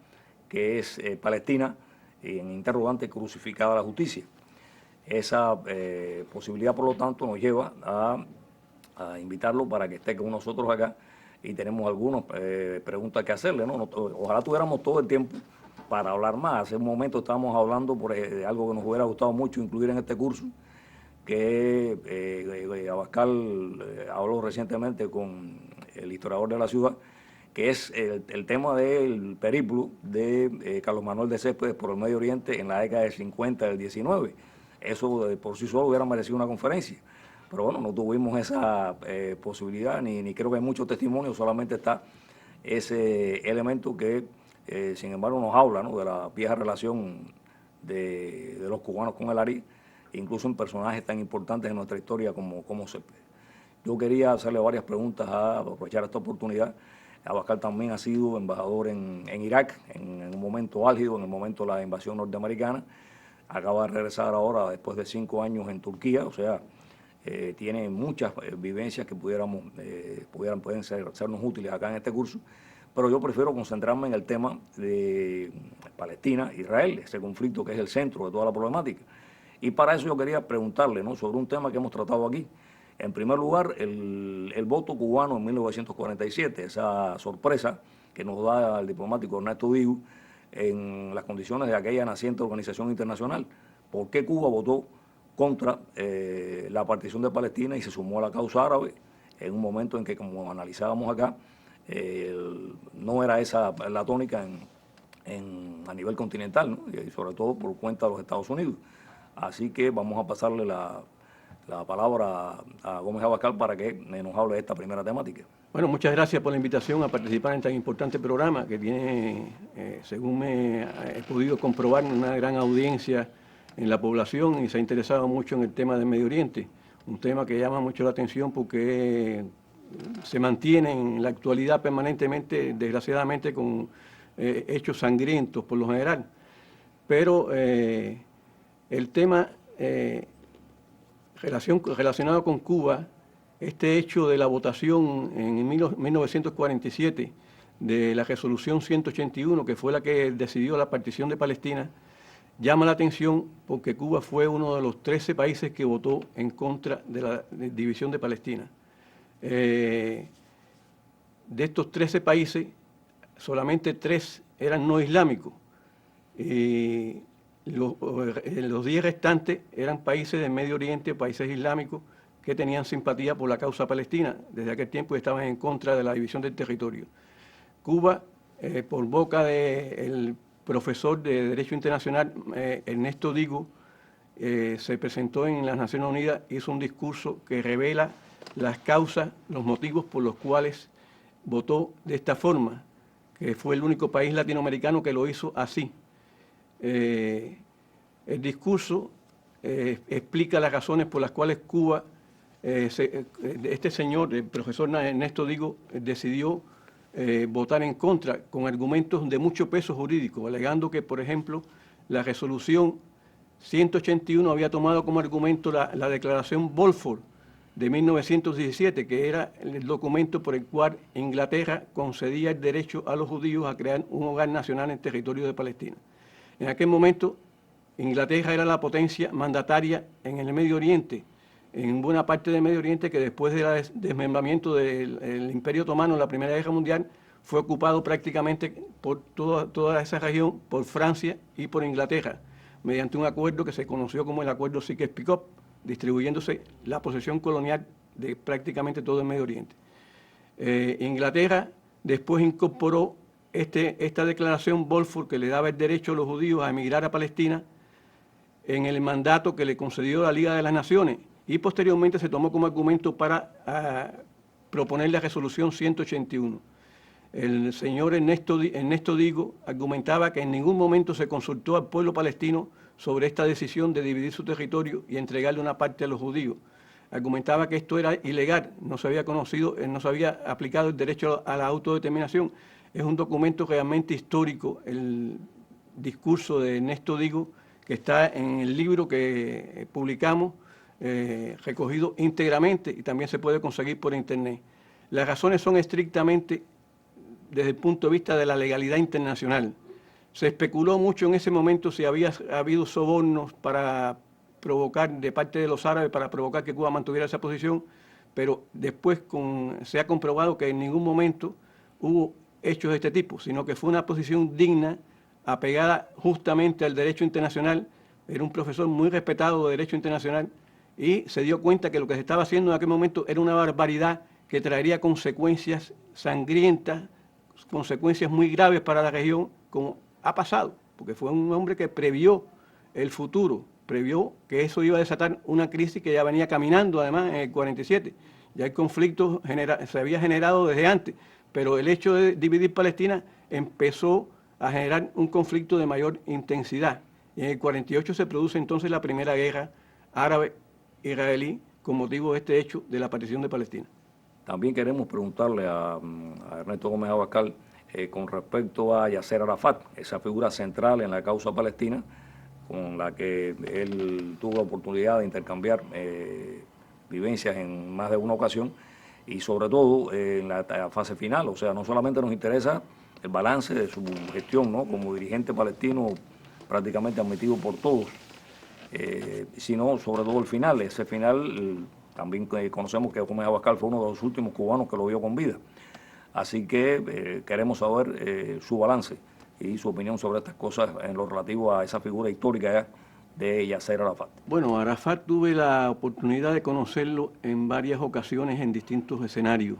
que es Palestina, en interrogante, crucificada la justicia. Esa posibilidad, por lo tanto, nos lleva a invitarlo para que esté con nosotros acá, y tenemos algunas preguntas que hacerle, ¿no? Ojalá tuviéramos todo el tiempo para hablar más. Hace un momento estábamos hablando de algo que nos hubiera gustado mucho incluir en este curso, que Abascal habló recientemente con el historiador de la ciudad, que es el tema del periplo de Carlos Manuel de Céspedes por el Medio Oriente en la década del 50 del 19. Eso por sí solo hubiera merecido una conferencia. Pero bueno, no tuvimos esa posibilidad, ni creo que hay mucho testimonio, solamente está ese elemento que, sin embargo, nos habla, ¿no?, de la vieja relación de los cubanos con el ARI, incluso en personajes tan importantes en nuestra historia como Céspedes. Yo quería hacerle varias preguntas, a aprovechar esta oportunidad. Abascal también ha sido embajador en Irak, en un momento álgido, en el momento de la invasión norteamericana. Acaba de regresar ahora después de 5 años en Turquía, o sea, tiene muchas vivencias que pueden sernos útiles acá en este curso, pero yo prefiero concentrarme en el tema de Palestina, Israel, ese conflicto que es el centro de toda la problemática. Y para eso yo quería preguntarle, ¿no?, sobre un tema que hemos tratado aquí. En primer lugar, el voto cubano en 1947, esa sorpresa que nos da el diplomático Ernesto Digo en las condiciones de aquella naciente organización internacional. ¿Por qué Cuba votó contra la partición de Palestina y se sumó a la causa árabe en un momento en que, como analizábamos acá, no era esa la tónica a nivel continental, ¿no?, y sobre todo por cuenta de los Estados Unidos? Así que vamos a pasarle la palabra a Gómez Abascal para que nos hable de esta primera temática. Bueno, muchas gracias por la invitación a participar en tan importante programa que tiene, según he podido comprobar, una gran audiencia en la población y se ha interesado mucho en el tema del Medio Oriente, un tema que llama mucho la atención porque se mantiene en la actualidad permanentemente, desgraciadamente, con hechos sangrientos por lo general. Pero el tema relacionado con Cuba, este hecho de la votación en 1947 de la resolución 181, que fue la que decidió la partición de Palestina, llama la atención porque Cuba fue uno de los 13 países que votó en contra de la división de Palestina. De estos 13 países, solamente 3 eran no islámicos. Los 10 restantes eran países del Medio Oriente, países islámicos, que tenían simpatía por la causa palestina. Desde aquel tiempo estaban en contra de la división del territorio. Cuba, por boca del profesor de Derecho Internacional, Ernesto Digo, se presentó en las Naciones Unidas, hizo un discurso que revela las causas, los motivos por los cuales votó de esta forma, que fue el único país latinoamericano que lo hizo así. El discurso explica las razones por las cuales Cuba, este señor, el profesor Ernesto Digo, decidió votar en contra con argumentos de mucho peso jurídico, alegando que, por ejemplo, la resolución 181 había tomado como argumento la declaración Balfour de 1917, que era el documento por el cual Inglaterra concedía el derecho a los judíos a crear un hogar nacional en territorio de Palestina. En aquel momento, Inglaterra era la potencia mandataria en el Medio Oriente, en buena parte del Medio Oriente, que después del desmembramiento del Imperio Otomano en la Primera Guerra Mundial fue ocupado prácticamente por toda esa región por Francia y por Inglaterra, mediante un acuerdo que se conoció como el Acuerdo Sykes-Picot, distribuyéndose la posesión colonial de prácticamente todo el Medio Oriente. Inglaterra después incorporó esta declaración Balfour, que le daba el derecho a los judíos a emigrar a Palestina, en el mandato que le concedió la Liga de las Naciones, y posteriormente se tomó como argumento para proponer la resolución 181. el señor Ernesto Digo argumentaba que en ningún momento se consultó al pueblo palestino sobre esta decisión de dividir su territorio y entregarle una parte a los judíos. Argumentaba que esto era ilegal, no se había conocido, no se había aplicado el derecho a la autodeterminación. Es un documento realmente histórico, el discurso de Ernesto Digo, que está en el libro que publicamos, recogido íntegramente, y también se puede conseguir por internet. Las razones son estrictamente desde el punto de vista de la legalidad internacional. Se especuló mucho en ese momento si había habido sobornos para provocar, de parte de los árabes, para provocar que Cuba mantuviera esa posición, pero después se ha comprobado que en ningún momento hubo hechos de este tipo, sino que fue una posición digna, apegada justamente al derecho internacional. Era un profesor muy respetado de derecho internacional y se dio cuenta que lo que se estaba haciendo en aquel momento era una barbaridad que traería consecuencias sangrientas, consecuencias muy graves para la región, como ha pasado, porque fue un hombre que previó el futuro, previó que eso iba a desatar una crisis que ya venía caminando además en el 47. Ya el conflicto se había generado desde antes, pero el hecho de dividir Palestina empezó a generar un conflicto de mayor intensidad. Y en el 48 se produce entonces la primera guerra árabe-israelí con motivo de este hecho de la partición de Palestina. También queremos preguntarle a Ernesto Gómez Abascal con respecto a Yasser Arafat, esa figura central en la causa palestina, con la que él tuvo la oportunidad de intercambiar vivencias en más de una ocasión, y sobre todo en la fase final. O sea, no solamente nos interesa el balance de su gestión, ¿no?, como dirigente palestino prácticamente admitido por todos, sino sobre todo el final. Ese final también conocemos que Gómez Abascal fue uno de los últimos cubanos que lo vio con vida. Así que queremos saber su balance y su opinión sobre estas cosas en lo relativo a esa figura histórica de Yasser Arafat. Bueno, Arafat tuve la oportunidad de conocerlo en varias ocasiones en distintos escenarios.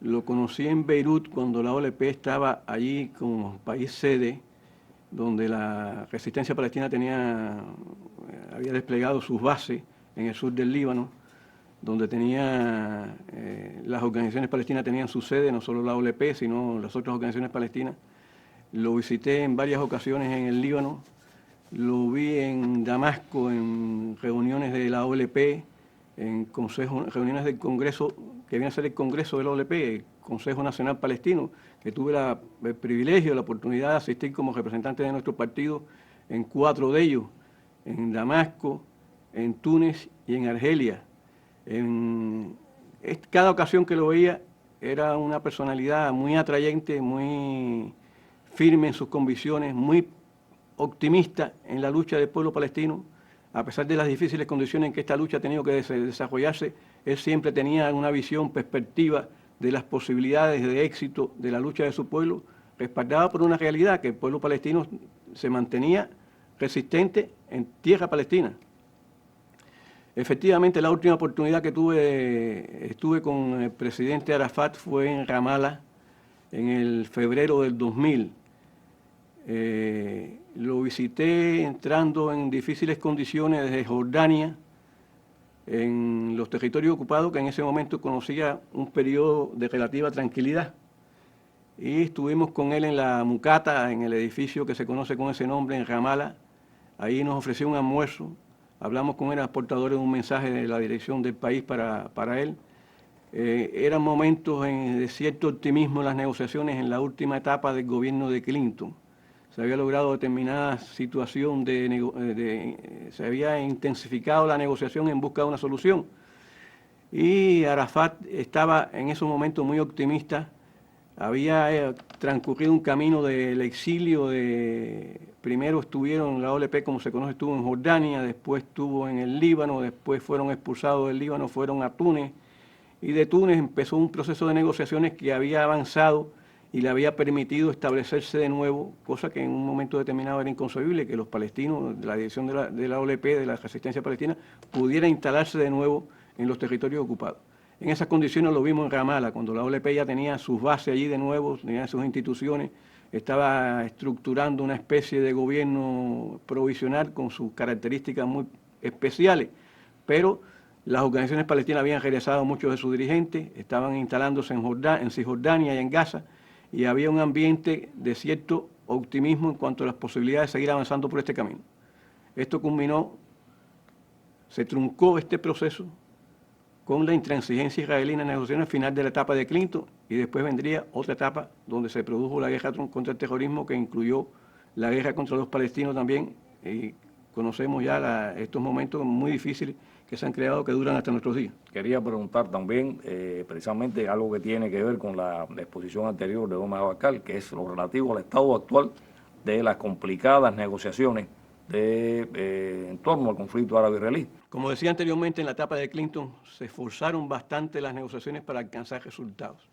Lo conocí en Beirut cuando la OLP estaba allí como país sede, donde la resistencia palestina había desplegado sus bases en el sur del Líbano, donde las organizaciones palestinas tenían su sede, no solo la OLP, sino las otras organizaciones palestinas. Lo visité en varias ocasiones en el Líbano, lo vi en Damasco en reuniones de la OLP, en reuniones del Congreso, que viene a ser el Congreso de la OLP, el Consejo Nacional Palestino, que tuve el privilegio, la oportunidad de asistir como representante de nuestro partido en 4 de ellos, en Damasco, en Túnez y en Argelia. Cada ocasión que lo veía era una personalidad muy atrayente, muy firme en sus convicciones, muy optimista en la lucha del pueblo palestino. A pesar de las difíciles condiciones en que esta lucha ha tenido que desarrollarse, él siempre tenía una visión, perspectiva de las posibilidades de éxito de la lucha de su pueblo, respaldada por una realidad, que el pueblo palestino se mantenía resistente en tierra palestina. Efectivamente, la última oportunidad que estuve con el presidente Arafat fue en Ramallah, en el febrero del 2000. Lo visité entrando en difíciles condiciones desde Jordania, en los territorios ocupados, que en ese momento conocía un periodo de relativa tranquilidad. Y estuvimos con él en la Mucata, en el edificio que se conoce con ese nombre, en Ramallah. Ahí nos ofreció un almuerzo. Hablamos con él, portadores de un mensaje de la dirección del país para él. Eran momentos de cierto optimismo en las negociaciones en la última etapa del gobierno de Clinton. Se había logrado determinada situación, se había intensificado la negociación en busca de una solución. Y Arafat estaba en esos momentos muy optimista. Había transcurrido un camino del exilio, primero estuvieron, la OLP como se conoce, estuvo en Jordania, después estuvo en el Líbano, después fueron expulsados del Líbano, fueron a Túnez, y de Túnez empezó un proceso de negociaciones que había avanzado y le había permitido establecerse de nuevo, cosa que en un momento determinado era inconcebible, que los palestinos, la dirección de la OLP, de la resistencia palestina, pudiera instalarse de nuevo en los territorios ocupados. En esas condiciones lo vimos en Ramallah, cuando la OLP ya tenía sus bases allí de nuevo, tenía sus instituciones, estaba estructurando una especie de gobierno provisional con sus características muy especiales, pero las organizaciones palestinas habían regresado muchos de sus dirigentes, estaban instalándose en Cisjordania y en Gaza, y había un ambiente de cierto optimismo en cuanto a las posibilidades de seguir avanzando por este camino. Esto culminó, se truncó este proceso con la intransigencia israelí en las negociaciones final de la etapa de Clinton, y después vendría otra etapa donde se produjo la guerra contra el terrorismo, que incluyó la guerra contra los palestinos también, y conocemos ya estos momentos muy difíciles que se han creado, que duran hasta nuestros días. Quería preguntar también precisamente algo que tiene que ver con la exposición anterior de Omar Abacal, que es lo relativo al estado actual de las complicadas negociaciones en torno al conflicto árabe-israelí. Como decía anteriormente, en la etapa de Clinton se esforzaron bastante las negociaciones para alcanzar resultados.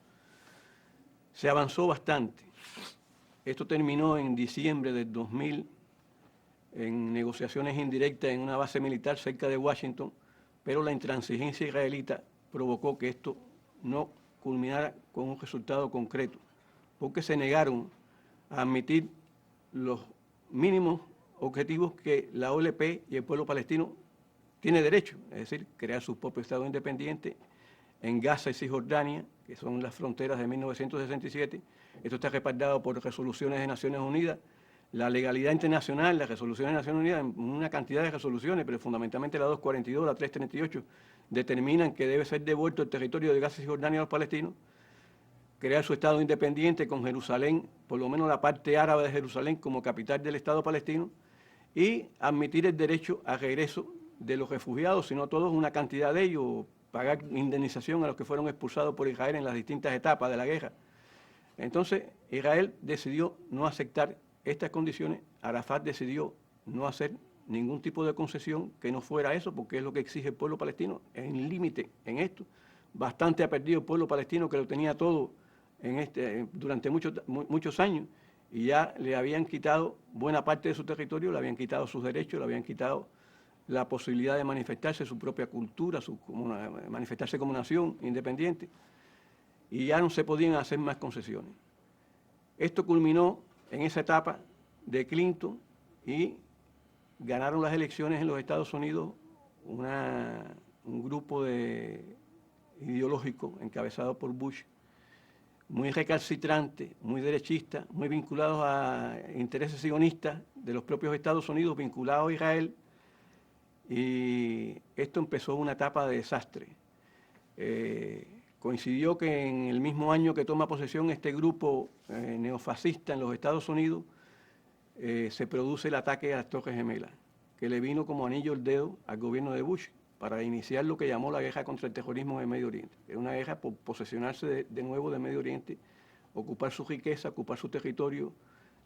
Se avanzó bastante. Esto terminó en diciembre del 2000 en negociaciones indirectas en una base militar cerca de Washington, pero la intransigencia israelita provocó que esto no culminara con un resultado concreto, porque se negaron a admitir los mínimos objetivos que la OLP y el pueblo palestino tiene derecho, es decir, crear su propio Estado independiente en Gaza y Cisjordania, que son las fronteras de 1967. Esto está respaldado por resoluciones de Naciones Unidas, la legalidad internacional, las resoluciones de Naciones Unidas, una cantidad de resoluciones, pero fundamentalmente la 242, la 338, determinan que debe ser devuelto el territorio de Gaza y Cisjordania a los palestinos, crear su Estado independiente con Jerusalén, por lo menos la parte árabe de Jerusalén como capital del Estado palestino, y admitir el derecho a regreso de los refugiados, si no todos, una cantidad de ellos, pagar indemnización a los que fueron expulsados por Israel en las distintas etapas de la guerra. Entonces, Israel decidió no aceptar estas condiciones. Arafat decidió no hacer ningún tipo de concesión que no fuera eso, porque es lo que exige el pueblo palestino, es un límite en esto. Bastante ha perdido el pueblo palestino, que lo tenía todo durante muchos años, y ya le habían quitado buena parte de su territorio, le habían quitado sus derechos, le habían quitado la posibilidad de manifestarse su propia cultura, manifestarse como nación independiente, y ya no se podían hacer más concesiones. Esto culminó en esa etapa de Clinton y ganaron las elecciones en los Estados Unidos un grupo ideológico encabezado por Bush, muy recalcitrante, muy derechista, muy vinculados a intereses sionistas de los propios Estados Unidos, vinculados a Israel, y esto empezó una etapa de desastre. Coincidió que en el mismo año que toma posesión este grupo neofascista en los Estados Unidos, se produce el ataque a las Torres Gemelas, que le vino como anillo al dedo al gobierno de Bush para iniciar lo que llamó la guerra contra el terrorismo en Medio Oriente. Era una guerra por posesionarse de nuevo de Medio Oriente, ocupar su riqueza, ocupar su territorio,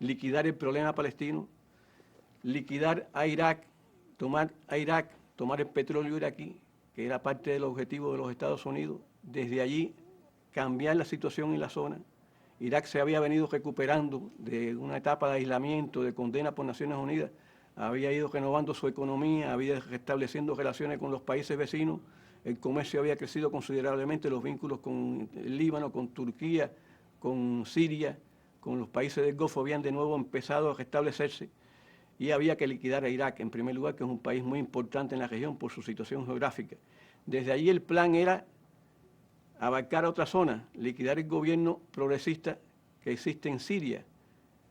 liquidar el problema palestino, liquidar a Irak, tomar el petróleo iraquí, que era parte del objetivo de los Estados Unidos. Desde allí cambiar la situación en la zona. Irak se había venido recuperando de una etapa de aislamiento, de condena por Naciones Unidas, había ido renovando su economía, había restableciendo relaciones con los países vecinos, el comercio había crecido considerablemente, los vínculos con el Líbano, con Turquía, con Siria, con los países del Golfo habían de nuevo empezado a restablecerse, y había que liquidar a Irak, en primer lugar, que es un país muy importante en la región por su situación geográfica. Desde allí el plan era abarcar otra zona, liquidar el gobierno progresista que existe en Siria,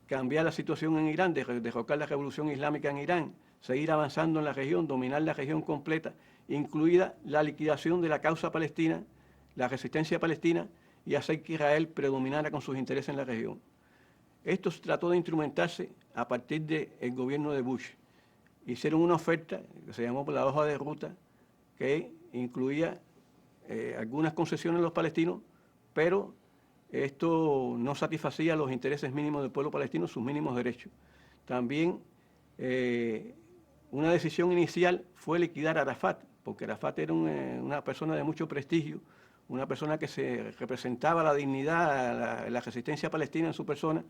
cambiar la situación en Irán, derrocar la revolución islámica en Irán, seguir avanzando en la región, dominar la región completa, incluida la liquidación de la causa palestina, la resistencia palestina, y hacer que Israel predominara con sus intereses en la región. Esto se trató de instrumentarse a partir del gobierno de Bush. Hicieron una oferta que se llamó la hoja de ruta, que incluía algunas concesiones a los palestinos, pero esto no satisfacía los intereses mínimos del pueblo palestino, sus mínimos derechos. También una decisión inicial fue liquidar a Arafat, porque Arafat era una persona de mucho prestigio, una persona que se representaba la dignidad, la resistencia palestina en su persona,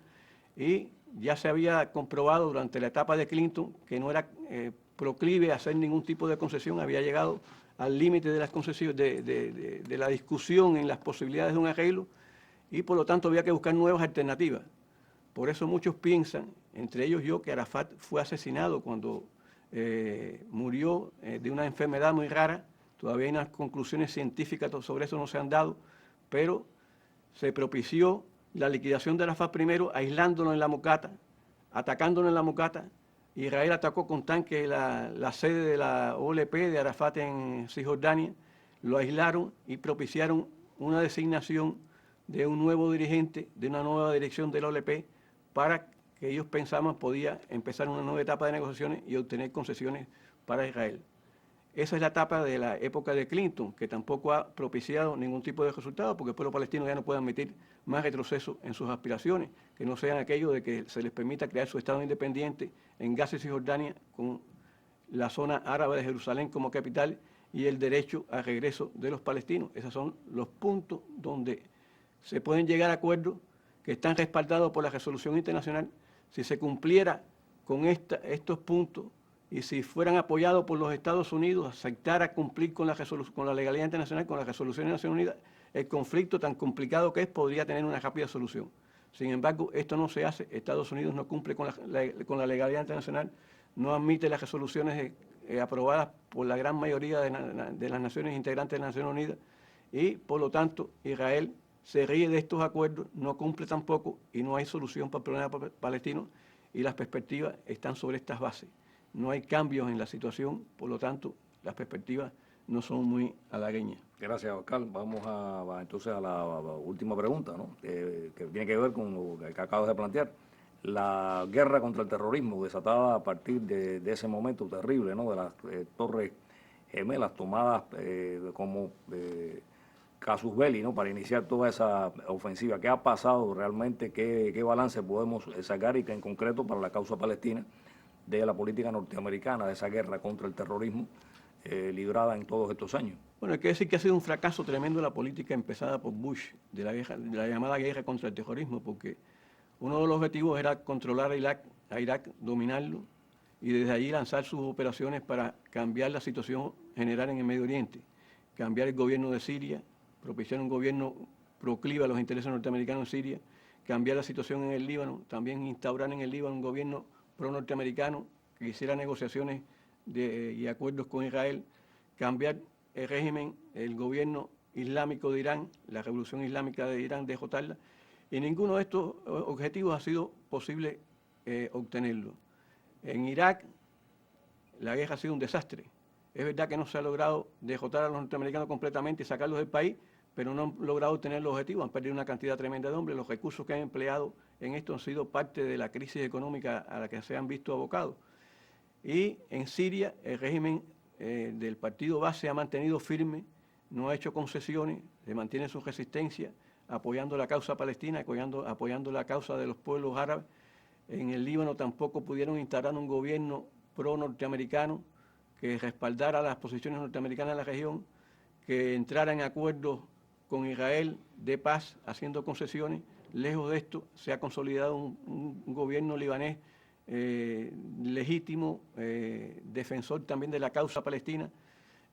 y ya se había comprobado durante la etapa de Clinton que no era proclive a hacer ningún tipo de concesión, había llegado al límite de las concesiones, de la discusión en las posibilidades de un arreglo, y por lo tanto había que buscar nuevas alternativas. Por eso muchos piensan, entre ellos yo, que Arafat fue asesinado cuando murió de una enfermedad muy rara. Todavía hay unas conclusiones científicas sobre eso no se han dado, pero se propició la liquidación de Arafat primero, aislándolo en la Mocata, atacándolo en la Mocata. Israel atacó con tanques la sede de la OLP de Arafat en Cisjordania, lo aislaron y propiciaron una designación de un nuevo dirigente, de una nueva dirección de la OLP, para que ellos pensaban podía empezar una nueva etapa de negociaciones y obtener concesiones para Israel. Esa es la etapa de la época de Clinton, que tampoco ha propiciado ningún tipo de resultado, porque el pueblo palestino ya no puede admitir más retroceso en sus aspiraciones, que no sean aquellos de que se les permita crear su Estado independiente en Gaza y Cisjordania, con la zona árabe de Jerusalén como capital y el derecho al regreso de los palestinos. Esos son los puntos donde se pueden llegar a acuerdos que están respaldados por la resolución internacional. Si se cumpliera con estos puntos, y si fueran apoyados por los Estados Unidos, aceptara cumplir con la legalidad internacional, con la resolución de Naciones Unidas, el conflicto tan complicado que es podría tener una rápida solución. Sin embargo, esto no se hace. Estados Unidos no cumple con la legalidad internacional, no admite las resoluciones aprobadas por la gran mayoría de las naciones integrantes de las Naciones Unidas y, por lo tanto, Israel se ríe de estos acuerdos, no cumple tampoco y no hay solución para el problema palestino y las perspectivas están sobre estas bases. No hay cambios en la situación, por lo tanto, las perspectivas no son muy halagüeñas. Gracias, Oscar. Vamos entonces a la última pregunta, ¿no? Que tiene que ver con lo que acabas de plantear. La guerra contra el terrorismo desatada a partir de ese momento terrible, ¿no? De las Torres Gemelas tomadas como casus belli, ¿no? Para iniciar toda esa ofensiva. ¿Qué ha pasado realmente? ¿Qué balance podemos sacar y que en concreto para la causa palestina de la política norteamericana, de esa guerra contra el terrorismo librada en todos estos años? Bueno, hay que decir que ha sido un fracaso tremendo la política empezada por Bush, de la llamada guerra contra el terrorismo, porque uno de los objetivos era controlar a Irak, dominarlo, y desde allí lanzar sus operaciones para cambiar la situación general en el Medio Oriente, cambiar el gobierno de Siria, propiciar un gobierno proclive a los intereses norteamericanos en Siria, cambiar la situación en el Líbano, también instaurar en el Líbano un gobierno pro-norteamericano que hiciera negociaciones y acuerdos con Israel, cambiar el régimen, el gobierno islámico de Irán, la revolución islámica de Irán, derrotarla, y ninguno de estos objetivos ha sido posible obtenerlo. En Irak la guerra ha sido un desastre. Es verdad que no se ha logrado derrotar a los norteamericanos completamente y sacarlos del país, pero no han logrado obtener los objetivos, han perdido una cantidad tremenda de hombres. Los recursos que han empleado en esto han sido parte de la crisis económica a la que se han visto abocados. Y en Siria el régimen del partido base ha mantenido firme, no ha hecho concesiones, se mantiene su resistencia, apoyando la causa palestina, apoyando la causa de los pueblos árabes. En el Líbano tampoco pudieron instaurar un gobierno pro-norteamericano que respaldara las posiciones norteamericanas en la región, que entrara en acuerdos con Israel de paz, haciendo concesiones. Lejos de esto, se ha consolidado un gobierno libanés legítimo, defensor también de la causa palestina.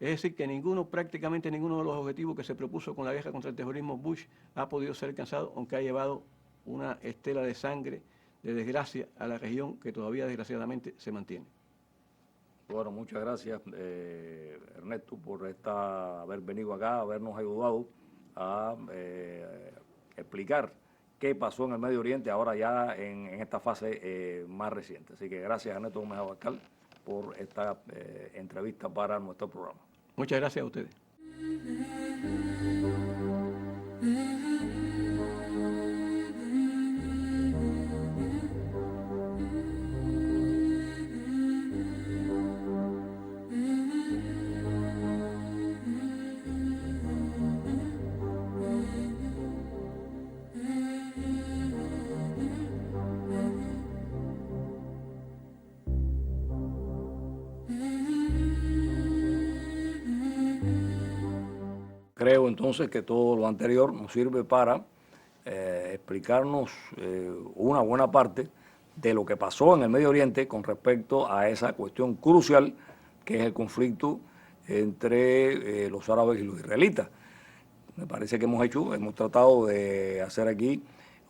Es decir, que prácticamente ninguno de los objetivos que se propuso con la guerra contra el terrorismo Bush ha podido ser alcanzado, aunque ha llevado una estela de sangre, de desgracia a la región que todavía desgraciadamente se mantiene. Bueno, muchas gracias, Ernesto, por haber venido acá, habernos ayudado a explicar qué pasó en el Medio Oriente ahora ya en esta fase más reciente. Así que gracias, Ernesto Gómez Abascal, por esta entrevista para nuestro programa. Muchas gracias a ustedes. Creo entonces que todo lo anterior nos sirve para explicarnos una buena parte de lo que pasó en el Medio Oriente con respecto a esa cuestión crucial que es el conflicto entre los árabes y los israelitas. Me parece que hemos tratado de hacer aquí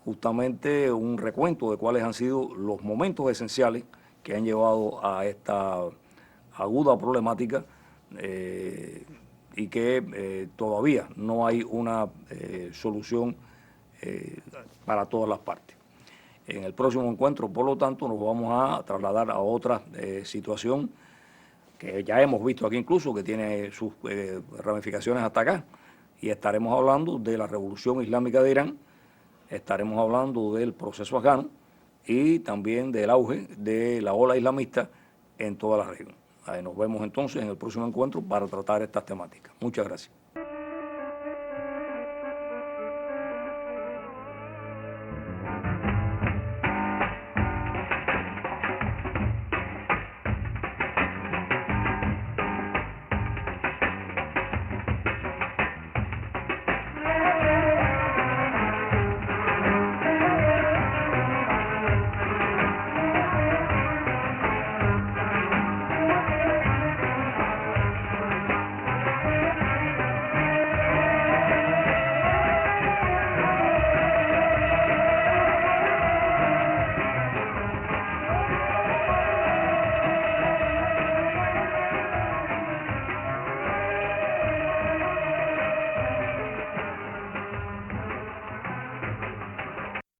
justamente un recuento de cuáles han sido los momentos esenciales que han llevado a esta aguda problemática y que todavía no hay una solución para todas las partes. En el próximo encuentro, por lo tanto, nos vamos a trasladar a otra situación que ya hemos visto aquí incluso, que tiene sus ramificaciones hasta acá, y estaremos hablando de la Revolución Islámica de Irán, estaremos hablando del proceso afgano y también del auge de la ola islamista en toda la región. Nos vemos entonces en el próximo encuentro para tratar estas temáticas. Muchas gracias.